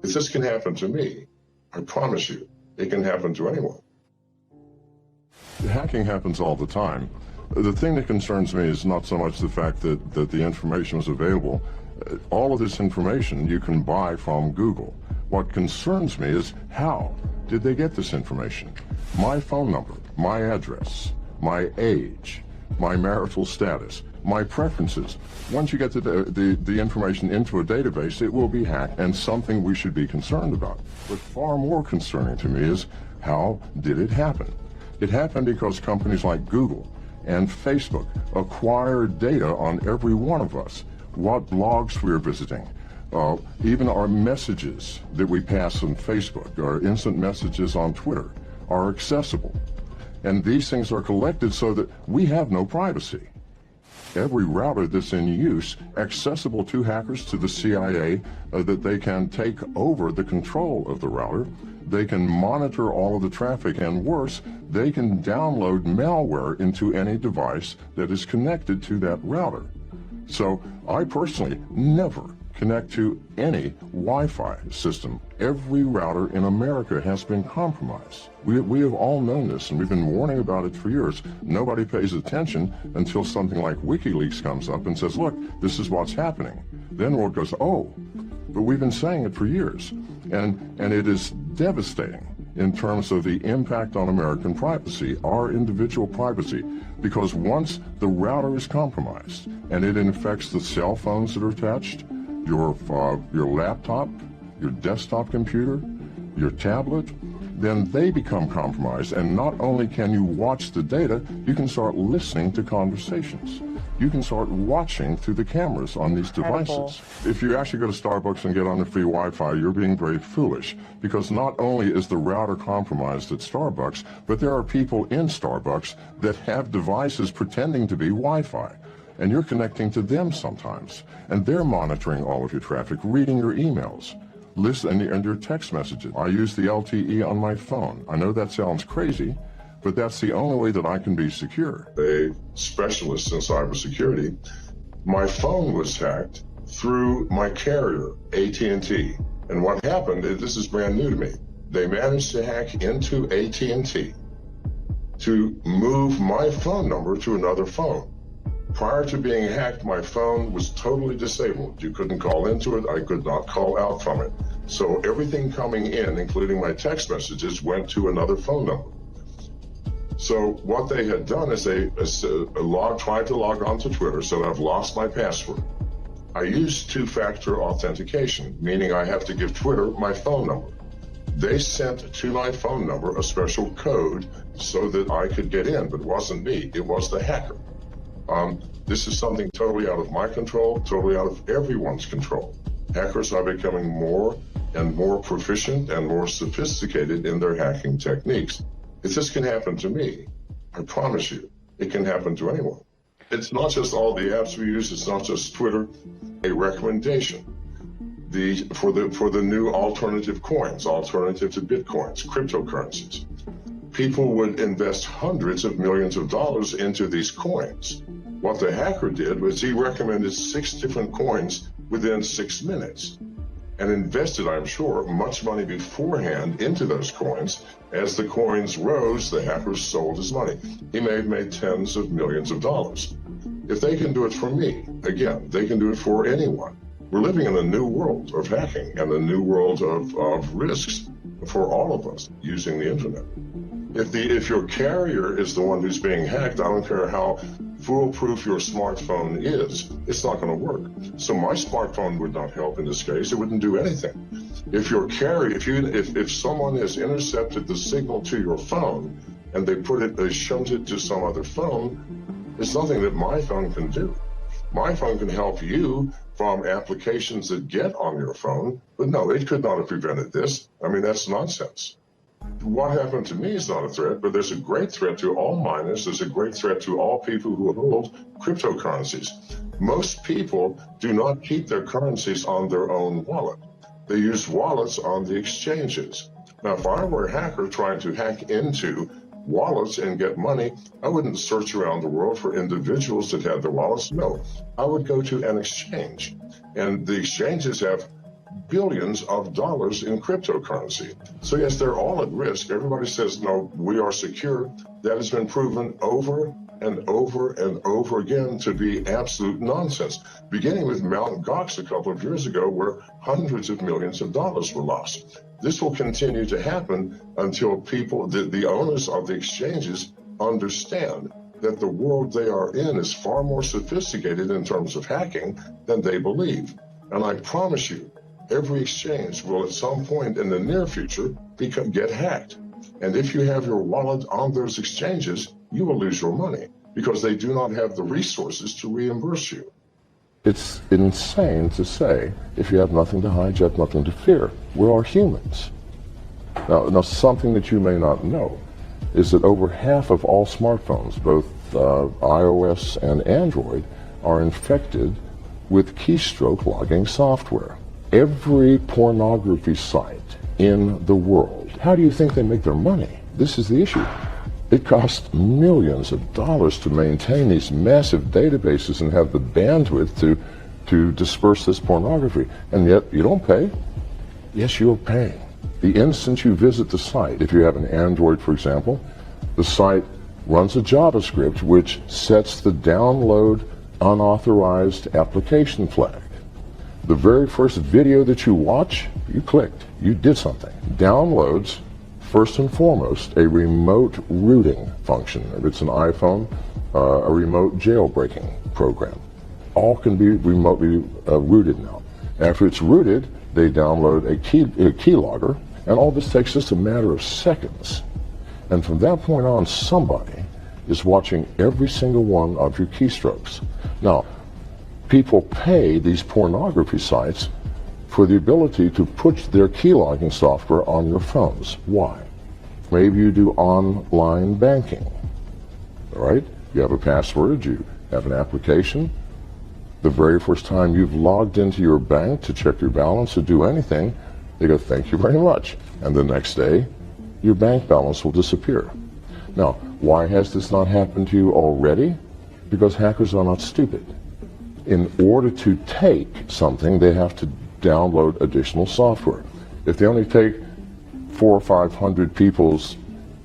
If this can happen to me, I promise you, it can happen to anyone. Hacking happens all the time. The thing that concerns me is not so much the fact that the information is available. All of this information you can buy from Google. What concerns me is how did they get this information? My phone number, my address, my age, my marital status, my preferences. Once you get the information into a database, it will be hacked and something we should be concerned about. But far more concerning to me is how did it happen? It happened because companies like Google and Facebook acquired data on every one of us, what blogs we're visiting, even our messages that we pass on Facebook, our instant messages on Twitter are accessible. And these things are collected so that we have no privacy. Every router that's in use, accessible to hackers, to the CIA, that they can take over the control of the router. They can monitor all of the traffic, and worse, they can download malware into any device that is connected to that router. So I personally never connect to any Wi-Fi system. Every router in America has been compromised. We have all known this, and we've been warning about it for years. Nobody pays attention until something like WikiLeaks comes up and says, look, this is what's happening. Then the world goes, oh, but we've been saying it for years. And it is devastating in terms of the impact on American privacy, our individual privacy, because once the router is compromised and it infects the cell phones that are attached, your laptop, your desktop computer, your tablet, then they become compromised. And not only can you watch the data, you can start listening to conversations. You can start watching through the cameras on these devices. If you actually go to Starbucks and get on the free Wi-Fi, you're being very foolish, because not only is the router compromised at Starbucks, but there are people in Starbucks that have devices pretending to be Wi-Fi. And you're connecting to them sometimes. And they're monitoring all of your traffic, reading your emails, listening and your text messages. I use the LTE on my phone. I know that sounds crazy, but that's the only way that I can be secure. A specialist in cybersecurity, my phone was hacked through my carrier, AT&T. And what happened, this is brand new to me, they managed to hack into AT&T to move my phone number to another phone. Prior to being hacked, my phone was totally disabled. You couldn't call into it. I could not call out from it. So everything coming in, including my text messages, went to another phone number. So what they had done is they tried to log on to Twitter, so I've lost my password. I used two-factor authentication, meaning I have to give Twitter my phone number. They sent to my phone number a special code so that I could get in, but it wasn't me. It was the hacker. This is something totally out of my control, totally out of everyone's control. Hackers are becoming more and more proficient and more sophisticated in their hacking techniques. If this can happen to me, I promise you, it can happen to anyone. It's not just all the apps we use, it's not just Twitter. A recommendation for the new alternative coins, alternative to Bitcoins, cryptocurrencies. People would invest hundreds of millions of dollars into these coins. What the hacker did was he recommended 6 different coins within 6 minutes and invested, I'm sure, much money beforehand into those coins. As the coins rose, the hacker sold his money. He made tens of millions of dollars. If they can do it for me, again, they can do it for anyone. We're living in a new world of hacking and a new world of risks for all of us using the internet. If your carrier is the one who's being hacked, I don't care how foolproof your smartphone is, it's not going to work. So my smartphone would not help in this case. It wouldn't do anything. If your carrier, if someone has intercepted the signal to your phone and they shunt it to some other phone, there's nothing that my phone can do. My phone can help you from applications that get on your phone, but no, it could not have prevented this. I mean, that's nonsense. What happened to me is not a threat, but there's a great threat to all miners. There's a great threat to all people who hold cryptocurrencies. Most people do not keep their currencies on their own wallet. They use wallets on the exchanges. Now, if I were a hacker trying to hack into wallets and get money, I wouldn't search around the world for individuals that had their wallets. No, I would go to an exchange. And the exchanges have billions of dollars in cryptocurrency. So yes, they're all at risk. Everybody says, no, we are secure. That has been proven over and over and over again to be absolute nonsense, beginning with Mt. Gox a couple of years ago, where hundreds of millions of dollars were lost. This will continue to happen until people, the owners of the exchanges, understand that the world they are in is far more sophisticated in terms of hacking than they believe. And I promise you, every exchange will at some point in the near future get hacked. And if you have your wallet on those exchanges, you will lose your money because they do not have the resources to reimburse you. It's insane to say, if you have nothing to hide, you have nothing to fear. We're all humans. Now something that you may not know is that over half of all smartphones, both iOS and Android, are infected with keystroke logging software. Every pornography site in the world, how do you think they make their money? This is the issue. It costs millions of dollars to maintain these massive databases and have the bandwidth to disperse this pornography, and yet you don't pay. Yes, you're paying. The instant you visit the site, if you have an Android, for example, the site runs a JavaScript which sets the download unauthorized application flag. The very first video that you watch, you clicked, you did something. Downloads, first and foremost, a remote rooting function. If it's an iPhone, a remote jailbreaking program. All can be remotely rooted now. After it's rooted, they download a keylogger, and all this takes just a matter of seconds. And from that point on, somebody is watching every single one of your keystrokes. Now, people pay these pornography sites for the ability to put their keylogging software on your phones. Why? Maybe you do online banking, all right? You have a password, you have an application. The very first time you've logged into your bank to check your balance or do anything, they go, thank you very much. And the next day, your bank balance will disappear. Now, why has this not happened to you already? Because hackers are not stupid. In order to take something, they have to download additional software. If they only take 400 or 500 people's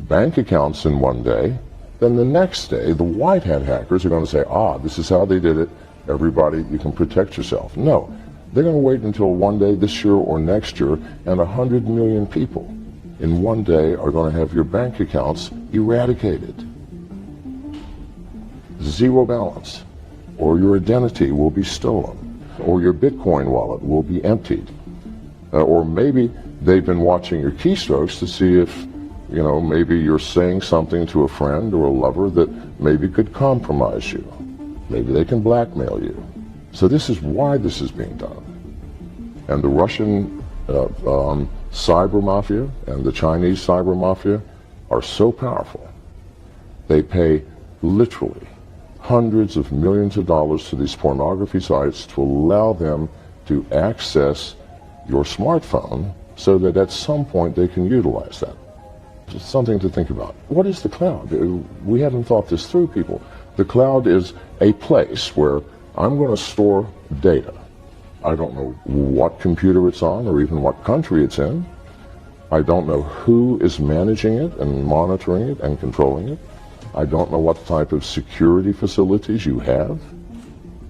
bank accounts in one day, then the next day, the white hat hackers are going to say, this is how they did it. Everybody, you can protect yourself. No, they're going to wait until one day this year or next year, and 100 million people in one day are going to have your bank accounts eradicated. Zero balance, or your identity will be stolen, or your Bitcoin wallet will be emptied. Or maybe they've been watching your keystrokes to see if, maybe you're saying something to a friend or a lover that maybe could compromise you. Maybe they can blackmail you. So this is why this is being done. And the Russian cyber mafia and the Chinese cyber mafia are so powerful. They pay literally hundreds of millions of dollars to these pornography sites to allow them to access your smartphone so that at some point they can utilize that. It's something to think about. What is the cloud? We haven't thought this through, people. The cloud is a place where I'm going to store data. I don't know what computer it's on or even what country it's in. I don't know who is managing it and monitoring it and controlling it. I don't know what type of security facilities you have.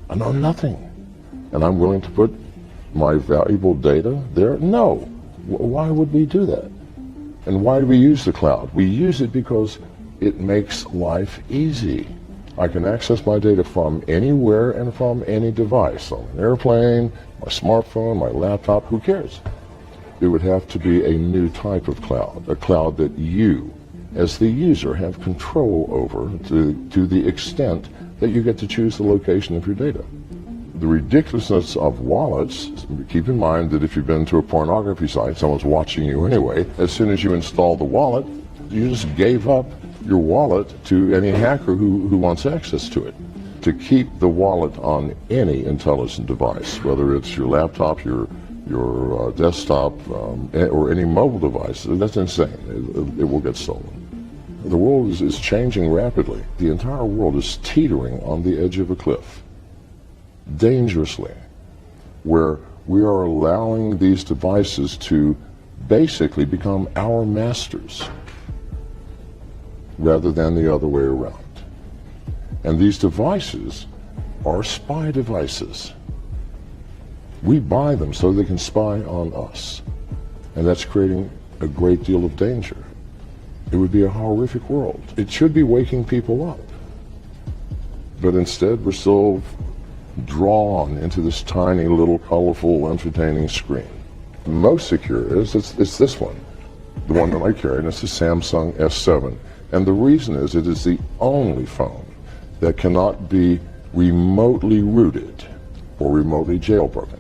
I know nothing. And I'm willing to put my valuable data there? No. Why would we do that? And why do we use the cloud? We use it because it makes life easy. I can access my data from anywhere and from any device, on an airplane, my smartphone, my laptop, who cares? It would have to be a new type of cloud, a cloud that you, as the user, have control over to the extent that you get to choose the location of your data. The ridiculousness of wallets, keep in mind that if you've been to a pornography site, someone's watching you anyway. As soon as you install the wallet, you just gave up your wallet to any hacker who wants access to it. To keep the wallet on any intelligent device, whether it's your laptop, your desktop, or any mobile device, that's insane. It will get stolen. The world is changing rapidly. The entire world is teetering on the edge of a cliff, dangerously, where we are allowing these devices to basically become our masters rather than the other way around. And these devices are spy devices. We buy them so they can spy on us. And that's creating a great deal of danger. It would be a horrific world. It should be waking people up. But instead, we're still drawn into this tiny little colorful, entertaining screen. The most secure is it's this one, the one that I carry, and it's the Samsung S7. And the reason is it is the only phone that cannot be remotely rooted or remotely jailbroken.